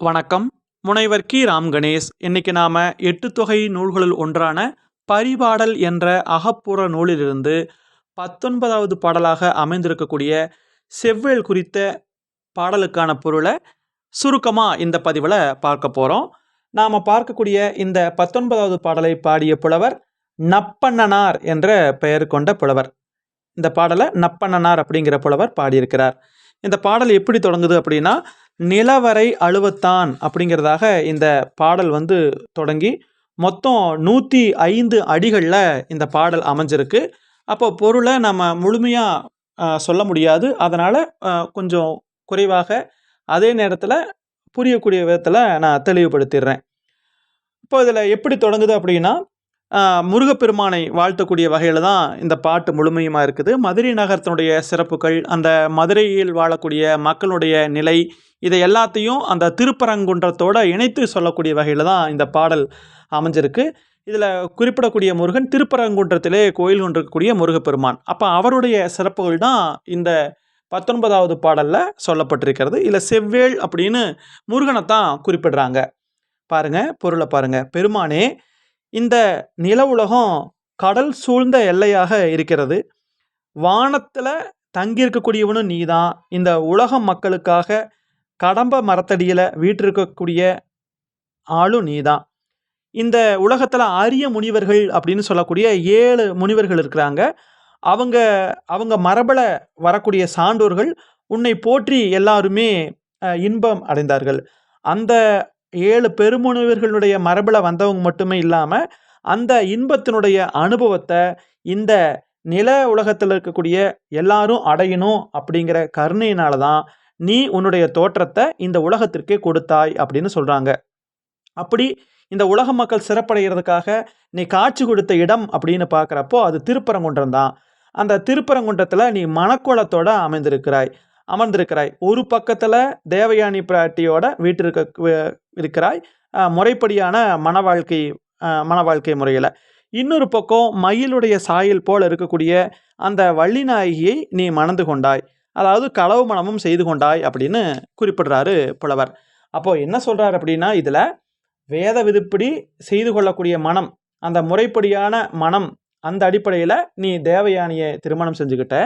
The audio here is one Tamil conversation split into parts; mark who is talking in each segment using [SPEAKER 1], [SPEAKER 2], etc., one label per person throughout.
[SPEAKER 1] வணக்கம். முனைவர் கி. ராம் கணேஷ். இன்னைக்கு நாம 8 தொகை நூல்களுள் ஒன்றான பரிபாடல் என்ற அகப்புற நூலிலிருந்து 19வது பாடலாக அமைந்திருக்கக்கூடிய செவ்வேள் குறித்த பாடலுக்கான பொருளை சுருக்கமா இந்த பதிவில் பார்க்க போறோம். நாம பார்க்கக்கூடிய இந்த 19வது பாடலை பாடிய புலவர் நப்பண்ணனார் என்ற பெயர் கொண்ட புலவர். இந்த பாடலை நப்பண்ணனார் அப்படிங்கிற புலவர் பாடியிருக்கிறார். இந்த பாடல் எப்படி தொடங்குது அப்படின்னா, நிலவரை அழுவத்தான் அப்படிங்கிறதாக இந்த பாடல் தொடங்கி மொத்தம் 105 அடிகளில் இந்த பாடல் அமைஞ்சிருக்கு. அப்போ பொருளை நம்ம முழுமையாக சொல்ல முடியாது. அதனால் கொஞ்சம் குறைவாக, அதே நேரத்தில் புரியக்கூடிய விதத்தில் நான் தெளிவுபடுத்திடுறேன். இப்போ இதில் எப்படி தொடங்குது அப்படின்னா, முருகப்பெருமானை வாழ்த்தக்கூடிய வகையில் தான் இந்த பாட்டு முழுமையுமாக இருக்குது. மதுரை நகரத்தினுடைய சிறப்புகள், அந்த மதுரையில் வாழக்கூடிய மக்களுடைய நிலை, இதை எல்லாத்தையும் அந்த திருப்பரங்குன்றத்தோடு இணைத்து சொல்லக்கூடிய வகையில் தான் இந்த பாடல் அமைஞ்சிருக்கு. இதில் குறிப்பிடக்கூடிய முருகன் திருப்பரங்குன்றத்திலே கோயில் கொண்டிருக்கக்கூடிய முருகப்பெருமான். அப்போ அவருடைய சிறப்புகள் தான் இந்த 19வது பாடலில் சொல்லப்பட்டிருக்கிறது. இதில் செவ்வேள் அப்படின்னு முருகனை தான் குறிப்பிடுறாங்க. பாருங்க, பொருளை பாருங்க. பெருமானே, இந்த நில உலகம் கடல் சூழ்ந்த எல்லையாக இருக்கிறது. வானத்தில் தங்கியிருக்கக்கூடியவனும் நீ தான். இந்த உலக மக்களுக்காக கடம்ப மரத்தடியில் வீற்றிருக்கக்கூடிய ஆளும் நீ தான். இந்த உலகத்தில் அரிய முனிவர்கள் அப்படின்னு சொல்லக்கூடிய 7 முனிவர்கள் இருக்கிறாங்க. அவங்க மரபில் வரக்கூடிய சான்றோர்கள் உன்னை போற்றி எல்லாருமே இன்பம் அடைந்தார்கள். அந்த 7 பெருமுனிவர்களுடைய மரபில் வந்தவங்க மட்டுமே இல்லாமல் அந்த இன்பத்தினுடைய அனுபவத்தை இந்த நில உலகத்தில் இருக்கக்கூடிய எல்லாரும் அடையணும் அப்படிங்கிற கருணையினால தான் நீ உன்னுடைய தோற்றத்தை இந்த உலகத்திற்கே கொடுத்தாய் அப்படின்னு சொல்கிறாங்க. அப்படி இந்த உலக மக்கள் சிறப்படைகிறதுக்காக நீ காட்சி கொடுத்த இடம் அப்படின்னு பார்க்குறப்போ அது திருப்பரங்குன்றம் தான். அந்த திருப்பரங்குன்றத்தில் நீ மணக்கோலத்தோடு அமர்ந்திருக்கிறாய். ஒரு பக்கத்தில் தேவயானி பிராட்டியோட இருக்கிறாய், முறைப்படியான மனவாழ்க்கை முறையில். இன்னொரு பக்கம் மயிலுடைய சாயல் போல் இருக்கக்கூடிய அந்த வள்ளிநாயகியை நீ மணந்து கொண்டாய், அதாவது களவு மணமும் செய்து கொண்டாய் அப்படின்னு குறிப்பிடுறாரு புலவர். அப்போ என்ன சொல்றாரு அப்படின்னா, இதில் வேத விதிப்படி செய்து கொள்ளக்கூடிய மனம், அந்த முறைப்படியான மனம், அந்த அடிப்படையில் நீ தேவயானியை திருமணம் செஞ்சுக்கிட்ட.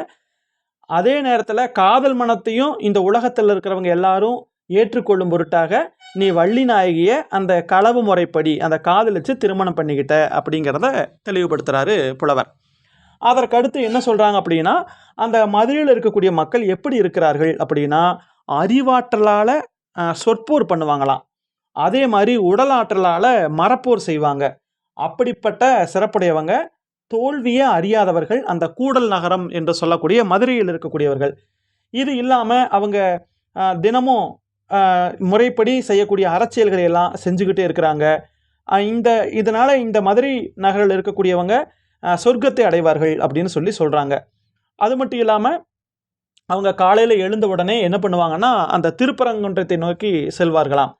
[SPEAKER 1] அதே நேரத்தில் காதல் மனத்தையும் இந்த உலகத்தில் இருக்கிறவங்க எல்லாரும் ஏற்றுக்கொள்ளும் பொருட்டாக நீ வள்ளி நாயகியை அந்த களவு முறைப்படி அந்த காதலிச்சு திருமணம் பண்ணிக்கிட்ட அப்படிங்கிறத தெளிவுபடுத்துகிறாரு புலவர். அதற்கடுத்து என்ன சொல்கிறாங்க அப்படின்னா, அந்த மதுரையில் இருக்கக்கூடிய மக்கள் எப்படி இருக்கிறார்கள் அப்படின்னா, அறிவாற்றலால் சொற்போர் பண்ணுவாங்களாம், அதே மாதிரி உடல் ஆற்றலால் மரப்போர் செய்வாங்க. அப்படிப்பட்ட சிறப்புடையவங்க, தோல்வியே அறியாதவர்கள் அந்த கூடல் நகரம் என்று சொல்லக்கூடிய மதுரையில் இருக்கக்கூடியவர்கள். இது இல்லாமல் அவங்க தினமும் முறைப்படி செய்யக்கூடிய அரசியல்களை எல்லாம் செஞ்சுக்கிட்டே இருக்கிறாங்க. இதனால் இந்த மதுரை நகரில் இருக்கக்கூடியவங்க சொர்க்கத்தை அடைவார்கள் அப்படின்னு சொல்கிறாங்க. அது மட்டும் இல்லாமல் அவங்க காலையில் எழுந்த உடனே என்ன பண்ணுவாங்கன்னா, அந்த திருப்பரங்குன்றத்தை நோக்கி செல்வார்களாம்.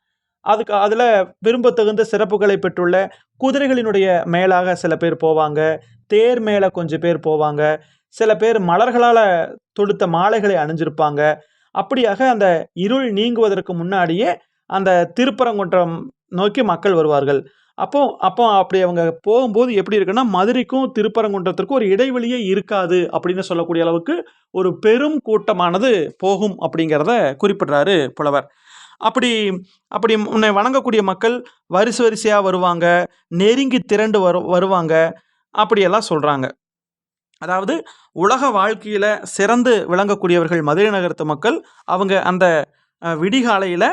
[SPEAKER 1] அதில் விரும்பத்தகுந்த சிறப்புகளை பெற்றுள்ள குதிரைகளினுடைய மேலாக சில பேர் போவாங்க, தேர் மேலே கொஞ்சம் பேர் போவாங்க, சில பேர் மலர்களால் தொடுத்த மாலைகளை அணிஞ்சிருப்பாங்க. அப்படியாக அந்த இருள் நீங்குவதற்கு முன்னாடியே அந்த திருப்பரங்குன்றம் நோக்கி மக்கள் வருவார்கள். அப்போ அப்படி அவங்க போகும்போது எப்படி இருக்குன்னா, மதுரைக்கும் திருப்பரங்குன்றத்திற்கும் ஒரு இடைவெளியே இருக்காது அப்படின்னு சொல்லக்கூடிய அளவுக்கு ஒரு பெரும் கூட்டமானது போகும் அப்படிங்கிறத குறிப்பிடுறாரு புலவர். அப்படி உன்னை வணங்கக்கூடிய மக்கள் வரிசையாக வருவாங்க, நெருங்கி திரண்டு வருவாங்க அப்படியெல்லாம் சொல்கிறாங்க. அதாவது உலக வாழ்க்கையில் சிறந்து விளங்கக்கூடியவர்கள் மதுரை நகரத்து மக்கள். அவங்க அந்த விடிகாலையில்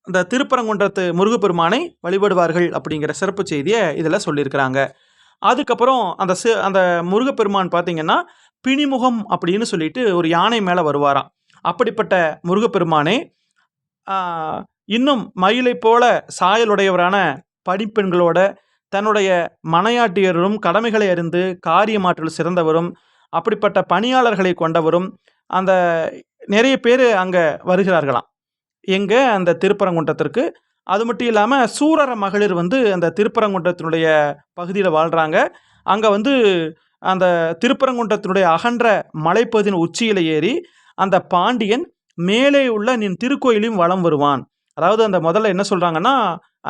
[SPEAKER 1] அந்த திருப்பரங்குன்றத்து முருகப்பெருமானை வழிபடுவார்கள் அப்படிங்கிற சிறப்பு செய்தியை இதில் சொல்லியிருக்கிறாங்க. அதுக்கப்புறம் அந்த முருகப்பெருமான் பார்த்திங்கன்னா, பிணிமுகம் அப்படின்னு சொல்லிட்டு ஒரு யானை மேலே வருவாராம். அப்படிப்பட்ட முருகப்பெருமானே இன்னும் மயிலை போல சாயலுடையவரான படிப்பெண்களோட தன்னுடைய மனையாட்டியரும் கடமைகளை அறிந்து காரியமாற்றல் சிறந்தவரும், அப்படிப்பட்ட பணியாளர்களை கொண்டவரும் அந்த நிறைய பேர் அங்கே வருகிறார்களாம், எங்கே அந்த திருப்பரங்குன்றத்திற்கு. அது மட்டும் இல்லாமல் சூரர மகளிர் அந்த திருப்பரங்குன்றத்தினுடைய பகுதியில் வாழ்கிறாங்க. அங்கே அந்த திருப்பரங்குன்றத்தினுடைய அகன்ற மலைப்பகுதியின் உச்சியில் ஏறி அந்த பாண்டியன் மேலே உள்ள நின் திருக்கோயிலையும் வலம் வருவான், அதாவது அந்த முதல்ல என்ன சொல்கிறாங்கன்னா,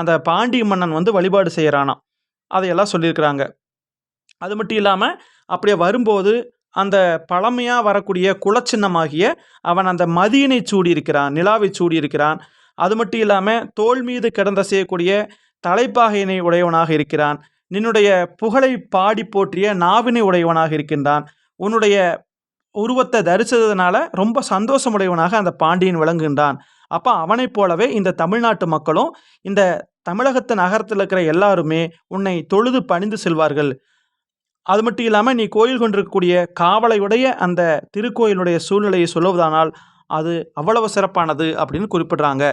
[SPEAKER 1] அந்த பாண்டிய மன்னன் வந்து வழிபாடு செய்கிறானாம், அதையெல்லாம் சொல்லியிருக்கிறாங்க. அது மட்டும் இல்லாமல் அப்படியே வரும்போது அந்த பழமையாக வரக்கூடிய குலச்சின்னமாகிய அவன் அந்த மதியினை சூடியிருக்கிறான், நிலாவை சூடியிருக்கிறான். அது மட்டும் இல்லாமல் தோல் மீது கிடந்த செய்யக்கூடிய தலைப்பாகையினை உடையவனாக இருக்கிறான். நின்னுடைய புகழை பாடி போற்றிய நாவினை உடையவனாக இருக்கின்றான். உன்னுடைய உருவத்தை தரிசனத்தினால ரொம்ப சந்தோஷமுடையவனாக அந்த பாண்டியன் விளங்குகின்றான். அப்போ அவனைப் போலவே இந்த தமிழ்நாட்டு மக்களும் இந்த தமிழகத்து நகரத்தில் இருக்கிற எல்லாருமே உன்னை தொழுது பணிந்து செல்வார்கள். அது மட்டும் இல்லாமல் நீ கோயில் கொண்டிருக்கக்கூடிய காவலையுடைய அந்த திருக்கோயிலுடைய சூழ்நிலையை சொல்லுவதானால் அது அவ்வளவு சிறப்பானது அப்படின்னு குறிப்பிடுறாங்க.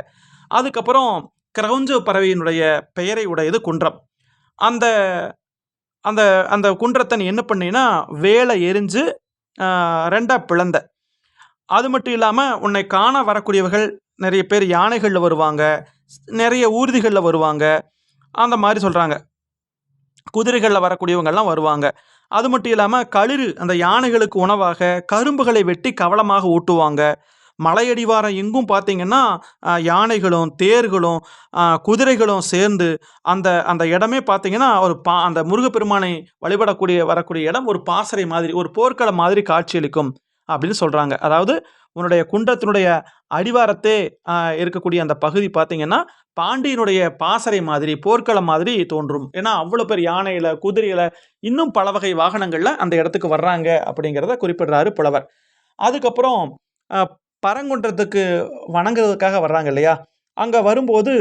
[SPEAKER 1] அதுக்கப்புறம் கிரௌஞ்ச பறவையினுடைய பெயரை உடையது குன்றம். அந்த அந்த அந்த குன்றத்தை நீ என்ன பண்ணினா வேலை எரிஞ்சு ரெண்டாக பிளந்த. அது மட்டும் இல்லாமல் உன்னை காண வரக்கூடியவர்கள் நிறைய பேர் யானைகளில் வருவாங்க, நிறைய ஊர்திகளில் வருவாங்க, அந்த மாதிரி சொல்கிறாங்க. குதிரைகளில் வரக்கூடியவங்கெல்லாம் வருவாங்க. அது மட்டும் இல்லாமல் களிறு அந்த யானைகளுக்கு உணவாக கரும்புகளை வெட்டி கவலமாக ஊட்டுவாங்க. மலையடிவாரம் எங்கும் பார்த்தீங்கன்னா யானைகளும் தேர்களும் குதிரைகளும் சேர்ந்து அந்த அந்த இடமே பார்த்தீங்கன்னா ஒரு அந்த முருகப்பெருமானை வழிபடக்கூடிய வரக்கூடிய இடம் ஒரு பாசறை மாதிரி, ஒரு போர்க்களம் மாதிரி காட்சியளிக்கும் அப்படின்னு சொல்கிறாங்க. அதாவது உன்னுடைய குன்றத்தினுடைய அடிவாரத்தே இருக்கக்கூடிய அந்த பகுதி பார்த்தீங்கன்னா பாண்டியனுடைய பாசறை மாதிரி, போர்க்களம் மாதிரி தோன்றும். ஏன்னா அவ்வளோ பேர் யானையில், குதிரையில், இன்னும் பல வகை வாகனங்களில் அந்த இடத்துக்கு வர்றாங்க அப்படிங்கிறத குறிப்பிடுறாரு புலவர். அதுக்கப்புறம் பரங்குன்றத்துக்கு வணங்குறதுக்காக வர்றாங்க இல்லையா, அங்கே வரும்போது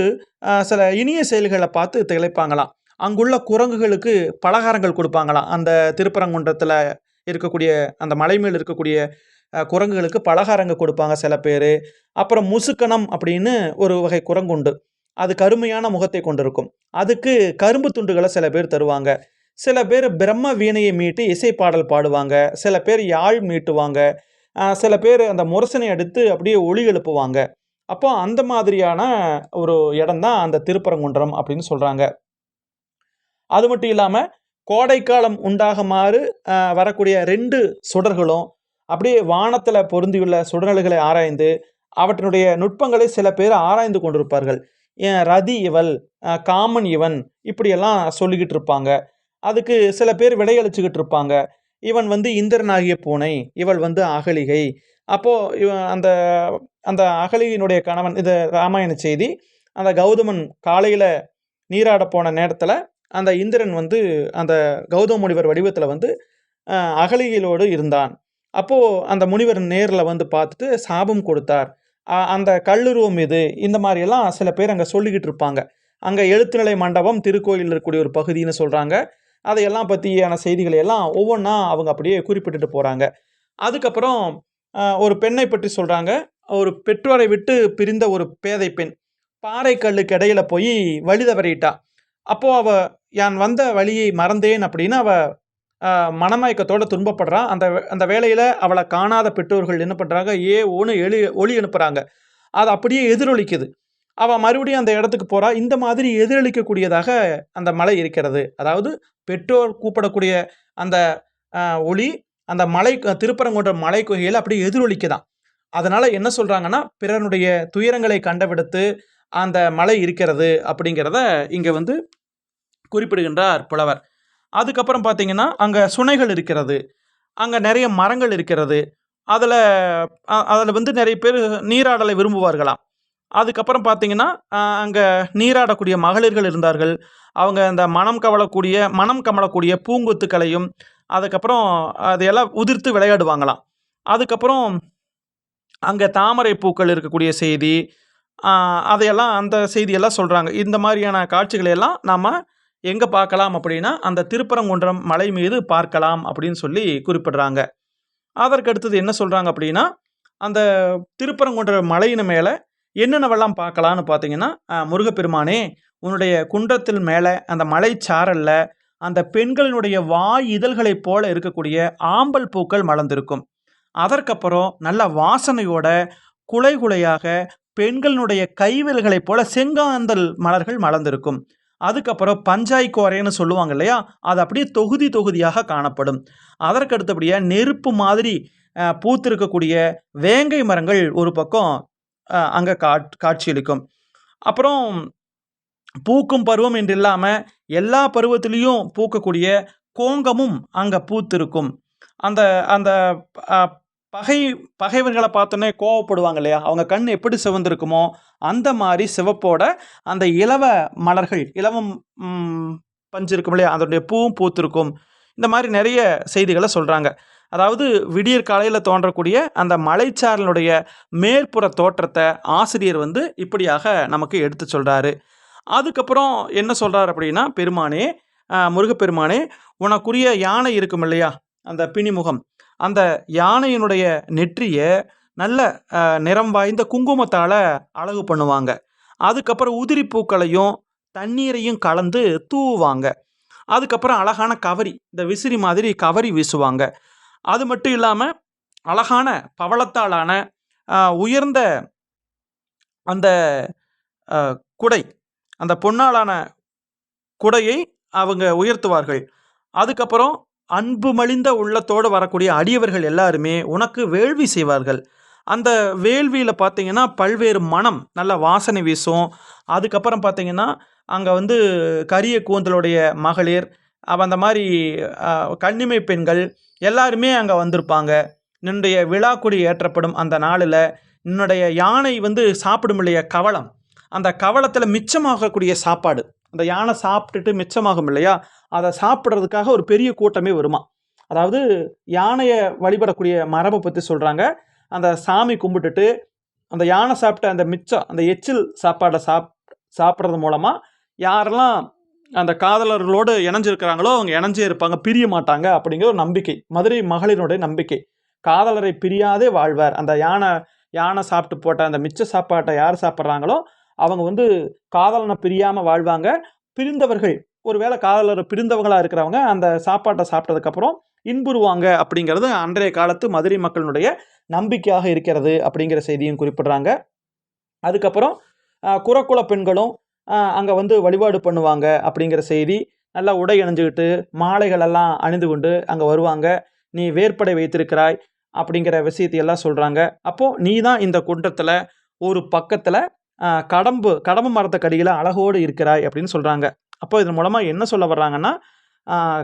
[SPEAKER 1] சில இனிய செயல்களை பார்த்து திளைப்பாங்களாம். அங்குள்ள குரங்குகளுக்கு பலகாரங்கள் கொடுப்பாங்களாம். அந்த திருப்பரங்குன்றத்தில் இருக்கக்கூடிய அந்த மலை மேல் இருக்கக்கூடிய குரங்குகளுக்கு பலகாரங்கள் கொடுப்பாங்க சில பேர். அப்புறம் முசுக்கணம் அப்படின்னு ஒரு வகை குரங்கு உண்டு. அது கருமையான முகத்தை கொண்டிருக்கும். அதுக்கு கரும்பு துண்டுகளை சில பேர் தருவாங்க. சில பேர் பிரம்ம வீணையை மீட்டி இசைப்பாடல் பாடுவாங்க. சில பேர் யாழ் மீட்டுவாங்க. சில பேர் அந்த முரசனை எடுத்து அப்படியே ஒலி எழுப்புவாங்க. அப்போ அந்த மாதிரியான ஒரு இடம் தான் அந்த திருப்பரங்குன்றம் அப்படின்னு சொல்கிறாங்க. அது மட்டும் இல்லாமல் கோடைக்காலம் உண்டாகுமாறு வரக்கூடிய 2 சுடர்களும் அப்படியே வானத்தில் பொருந்தியுள்ள சுடர்நிலைகளை ஆராய்ந்து அவற்றினுடைய நுட்பங்களை சில பேர் ஆராய்ந்து கொண்டிருப்பார்கள். ரதி இவள், காமன் இவன், இப்படியெல்லாம் சொல்லிக்கிட்டு இருப்பாங்க. அதுக்கு சில பேர் விடையளிச்சுக்கிட்டு இருப்பாங்க. இவன் வந்து இந்திரனாகிய பூனை, இவள் வந்து அகலிகை. அப்போது இவன் அந்த அந்த அகலியினுடைய கணவன், இது ராமாயண செய்தி. அந்த கௌதமன் காலையில் நீராட போன நேரத்தில் அந்த இந்திரன் வந்து அந்த கௌதம முனிவர் வடிவத்தில் வந்து அகலிகளோடு இருந்தான். அப்போது அந்த முனிவர் நேரில் வந்து பார்த்துட்டு சாபம் கொடுத்தார். அந்த கல்லுருவம் இது, இந்த மாதிரியெல்லாம் சில பேர் அங்கே சொல்லிக்கிட்டு இருப்பாங்க. அங்கே எழுத்துநிலை மண்டபம் திருக்கோயில் இருக்கக்கூடிய ஒரு பகுதின்னு சொல்கிறாங்க. அதையெல்லாம் பற்றியான செய்திகளை எல்லாம் ஒவ்வொன்றா அவங்க அப்படியே குறிப்பிட்டுட்டு போகிறாங்க. அதுக்கப்புறம் ஒரு பெண்ணை பற்றி சொல்கிறாங்க. ஒரு பெற்றோரை விட்டு பிரிந்த ஒரு பேதை பெண் பாறை கல்லுக்கு இடையில போய் வழி தவறிட்டா. அப்போது அவள் யான் வந்த வழியை மறந்தேன் அப்படின்னு அவள் மனமயக்கத்தோடு துன்பப்படுறான். அந்த வேளையில் அவளை காணாத பெற்றோர்கள் என்ன பண்ணுறாங்க, ஒன்று ஒளி அனுப்புகிறாங்க. அது அப்படியே எதிரொலிக்குது. அவள் மறுபடியும் அந்த இடத்துக்கு போகிறா. இந்த மாதிரி எதிரொலிக்கக்கூடியதாக அந்த மலை இருக்கிறது. அதாவது பெற்றோர் கூப்பிடக்கூடிய அந்த ஒளி அந்த மலை திருப்பரங்குன்றம் மலை குகையில் அப்படியே எதிரொலிக்குதான். அதனால் என்ன சொல்கிறாங்கன்னா, பிறனுடைய துயரங்களை கண்டவிடத்து அந்த மலை இருக்கிறது அப்படிங்கிறத இங்கே வந்து குறிப்பிடுகின்றார் புலவர். அதுக்கப்புறம் பார்த்தீங்கன்னா அங்கே சுனைகள் இருக்கிறது, அங்கே நிறைய மரங்கள் இருக்கிறது. அதில் வந்து நிறைய பேர் நீராடலை விரும்புவார்களாம். அதுக்கப்புறம் பார்த்தீங்கன்னா அங்கே நீராடக்கூடிய மகளிர்கள் இருந்தார்கள். அவங்க அந்த மனம் கமலக்கூடிய பூங்கொத்துக்களையும் அதுக்கப்புறம் அதையெல்லாம் உதிர்த்து விளையாடுவாங்களாம். அதுக்கப்புறம் அங்கே தாமரை பூக்கள் இருக்கக்கூடிய செய்தி, அதையெல்லாம் அந்த செய்தியெல்லாம் சொல்கிறாங்க. இந்த மாதிரியான காட்சிகளையெல்லாம் நாம் எங்கே பார்க்கலாம் அப்படின்னா அந்த திருப்பரங்குன்றம் மலை மீது பார்க்கலாம் அப்படின்னு சொல்லி குறிப்பிடுறாங்க. அதற்கு அடுத்தது என்ன சொல்கிறாங்க அப்படின்னா, அந்த திருப்பரங்குன்ற மலையின் மேலே என்னென்னவெல்லாம் பார்க்கலான்னு பார்த்தீங்கன்னா, முருகப்பெருமானே உன்னுடைய குன்றத்தில் மேலே அந்த மலை சாரல்ல அந்த பெண்களினுடைய வாய் இதழ்களைப் போல இருக்கக்கூடிய ஆம்பல் பூக்கள் மலர்ந்திருக்கும். அதற்கப்புறம் நல்ல வாசனையோட குலை குலையாக பெண்களினுடைய கைவிரல்களைப் போல செங்காந்தல் மலர்கள் மலர்ந்திருக்கும். அதுக்கப்புறம் பஞ்சாய் கோரைன்னு சொல்லுவாங்க இல்லையா, அது அப்படியே தொகுதி தொகுதியாக காணப்படும். அதற்கு அடுத்தபடியாக நெருப்பு மாதிரி பூத்திருக்கக்கூடிய வேங்கை மரங்கள் ஒரு பக்கம் அங்கே காட்சியளிக்கும். அப்புறம் பூக்கும் பருவம் என்று இல்லாமல் எல்லா பருவத்திலையும் பூக்கக்கூடிய கோங்கமும் அங்கே பூத்திருக்கும். அந்த அந்த அ பகை பகைவர்களை பார்த்தோன்னே கோவப்படுவாங்க இல்லையா? அவங்க கண் எப்படி சிவந்திருக்குமோ, அந்த மாரி சிவப்போட அந்த இலவ மலர்கள், இலவம் பஞ்சு இருக்கும் இல்லையா? அதனுடைய பூவும் பூத்திருக்கும். இந்த மாரி நெறைய செய்திகள சொல்றாங்க. அதாவது விடியற் காலையில தோன்றக்கூடிய அந்த மலைச்சாரலுடைய மேற்புற தோற்றத்த ஆசிரியர் வந்து இப்படியாக நமக்கு எடுத்து சொல்றாரு. அதுக்கப்புறம் என்ன சொல்றாரு அப்படின்னா, பெருமானே, முருகப்பெருமானே, உனக்குரிய யானை இருக்கும் இல்லையா? அந்த பிணிமுகம். அந்த யானையினுடைய நெற்றிய நல்ல நிறம் வாய்ந்த குங்குமத்தால அழகு பண்ணுவாங்க. அதுக்கப்புறம் உதிரி பூக்களையும், தண்ணீரையும் கலந்து தூவுவாங்க. அதுக்கப்புறம் அழகான கவரி, இந்த விசிறி மாதிரி கவரி வீசுவாங்க. அது மட்டும் இல்லாம, அழகான பவளத்தாலான உயர்ந்த அந்த அ குடை, அந்த பொன்னாலான குடையை அவங்க உயர்த்துவார்கள். அதுக்கப்புறம் அன்பு மலிந்த உள்ளத்தோடு வரக்கூடிய அடியவர்கள் எல்லாருமே உனக்கு வேள்வி செய்வார்கள். அந்த வேள்வியில பார்த்தீங்கன்னா, பல்வேறு மணம் நல்ல வாசனை வீசும். அதுக்கப்புறம் பார்த்தீங்கன்னா, அங்க வந்து கரிய கூந்தலுடைய மகளிர், அந்த மாரி அ கன்னிமை பெண்கள் எல்லாருமே அங்க வந்திருப்பாங்க. நின்னுடைய விழாக்கொடி ஏற்றப்படும் அந்த நாளில, நின்னுடைய யானை வந்து சாப்பிடும் இல்லையா கவளம், அந்த கவளத்தில மிச்சமாகக்கூடிய சாப்பாடு, அந்த யானை சாப்பிட்டுட்டு மிச்சமாகும் இல்லையா, அத சாப்பிடுறதுக்காக ஒரு பெரிய கூட்டமே வருமாம். அதாவது யானைய வழிபடக்கூடிய மரப பத்தி சொல்றாங்க. அந்த சாமி கும்பிட்டுட்டு, அந்த யானை சாப்பிட்ட அந்த மிச்சம், அந்த எச்சில் சாப்பாட சாப்பிடுறது மூலமா, யாரெல்லாம் அந்த காதலர்களோடு இணைஞ்சிருக்கிறாங்களோ, அவங்க இணைஞ்சே இருப்பாங்க. பிரிய மாட்டாங்க அப்படிங்கிற ஒரு நம்பிக்கை. மதுரை மகளிருடைய நம்பிக்கை. காதலரை பிரியாதே வாழ்வார். அந்த யானை சாப்பிட்டு போட்ட அந்த மிச்ச சாப்பாட்ட யார் சாப்பிடுறாங்களோ, அவங்க வந்து காதலன பிரியாம வாழ்வாங்க. பிரிந்தவர்கள், ஒருவேளை காதலர பிரிந்தவங்களா இருக்கிறவங்க, அந்த சாப்பாட்ட சாப்பிட்டதுக்கப்புறம் இன்புறுவாங்க அப்படிங்கிறது அன்றைய காலத்து மதுரை மக்களினுடைய நம்பிக்கையாக இருக்கிறது அப்படிங்கிற செய்தியும் குறிப்பிடுறாங்க. அதுக்கப்புறம் குறக்குல பெண்களும் அங்க வந்து வழிபாடு பண்ணுவாங்க அப்படிங்கிற செய்தி. நல்லா உடை அணிஞ்சுக்கிட்டு, மாலைகள் எல்லாம் அணிந்து கொண்டு அங்க வருவாங்க. "நீ வேற்படை வைத்திருக்கிறாய்" அப்படிங்கிற விஷயத்தை எல்லாம் சொல்றாங்க. அப்போ நீ தான் இந்த குன்றத்துல ஒரு பக்கத்துல கடம்பு மரத்துக்கடியில அழகோடு இருக்கிறாய் அப்படின்னு சொல்றாங்க. அப்போ இதன் மூலமா என்ன சொல்ல வர்றாங்கன்னா,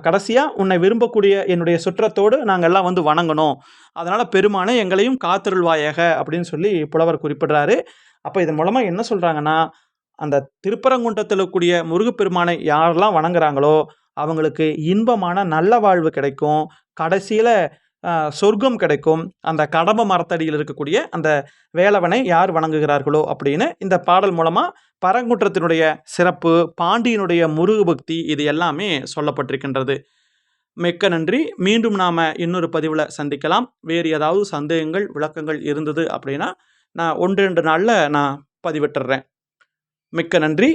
[SPEAKER 1] கடைசியா உன்னை விரும்பக்கூடிய என்னுடைய சுற்றத்தோடு நாங்க எல்லாம் வந்து வணங்கணும். அதனால பெருமானே எங்களையும் காத்தருள்வாயாக அப்படின்னு சொல்லி புலவர் குறிப்பிடுறாரு. அப்ப இதன் மூலமா என்ன சொல்றாங்கன்னா, அந்த திருப்பரங்குன்றத்தில இருக்கக்கூடிய முருகப்பெருமானை யாரெல்லாம் வணங்குறாங்களோ, அவங்களுக்கு இன்பமான நல்ல வாழ்வு கிடைக்கும். கடைசியில சொர்க்கம் கிடைக்கும். அந்த கடம்ப மரத்தடியில் இருக்கக்கூடிய அந்த வேலவனை யார் வணங்குகிறார்களோ அப்படின்னு இந்த பாடல் மூலமா பரங்குன்றத்தினுடைய சிறப்பு, பாண்டியனுடைய முருக பக்தி இது எல்லாமே சொல்லப்பட்டிருக்கின்றது. மிக்க நன்றி. மீண்டும் நாம இன்னொரு பதிவுல சந்திக்கலாம். வேறு ஏதாவது சந்தேகங்கள், விளக்கங்கள் இருந்தது அப்படின்னா, நான் 1, 2 நாள்ல நான் பதிவிட்டுர்றேன். மிக்க நன்றி.